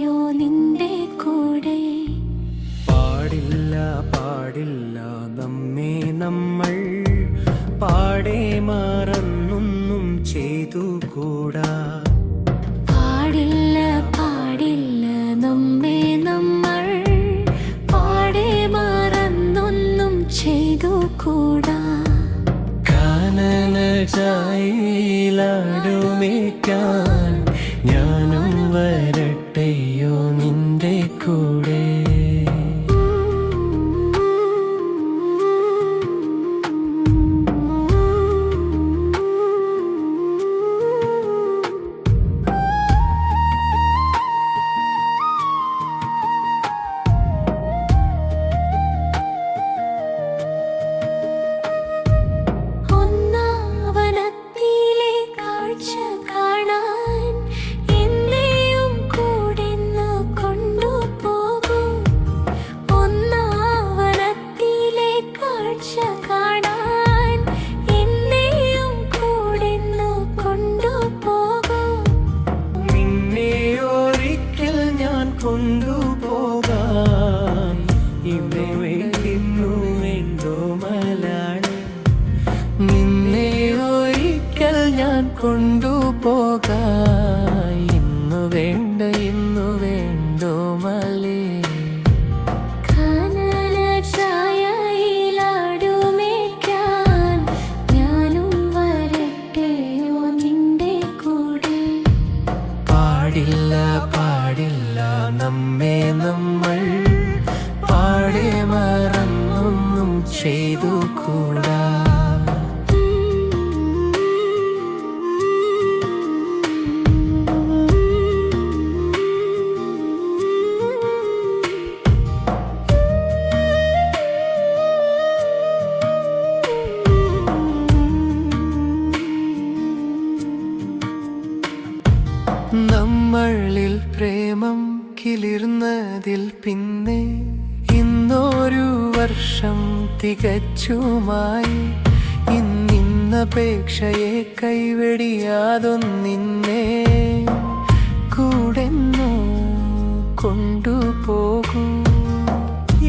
വരട്ടെയോ നിന്റെ കൂടെ. പാടില്ല പാടില്ല നമ്മെ നമ്മൾ പാടെ മറന്നൊന്നും ചെയ്തുകൂടാ. പാടില്ല പാടില്ല നമ്മെ നമ്മൾ പാടെ മറന്നൊന്നും ചെയ്തുകൂടാ. കാനന ചായയിലാടുമേക്കാൻ ഞാനും വരട്ടെയോ നിന്റെ കൂടെ. കൊണ്ടുപോകാൻ ഇവിടെ വേണ്ടിന്നു വേണ്ടോ മലയാളി. നിന്നെ ഒരിക്കൽ ഞാൻ കൊണ്ടുപോകാൻ ഇന്നു വേണ്ടോ മലേ. പാടില്ല പാടില്ല നമ്മെ നമ്മൾ പാടെ മറന്നൊന്നും ചെയ്തുകൂടാ. നമ്മളിൽ പ്രേമം കിളിർന്നതിൽ പിന്നെ ഇന്നൊരു വർഷം തികച്ചുമായി. ഇന്നപേക്ഷയെ കൈവെടിയാതൊന്നിന്നെ കൂടെന്നോ കൊണ്ടുപോകൂ.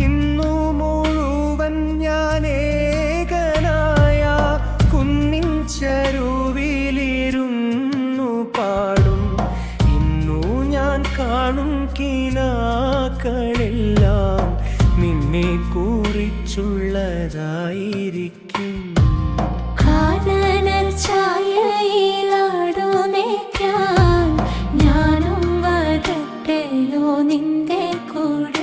ഇന്നു മുഴുവൻ ഞാൻ ഏകനായ കുന്നിൻ ചരുവിലിരുന്നു പാടും. കാണും കിനാക്കളെല്ലാം നിന്നെ കുറിച്ചുള്ളതായിരിക്കും. കാനന ചായയിലാടുമേക്കാൻ ഞാനും വരട്ടെയോ നിന്റെ കൂടെ.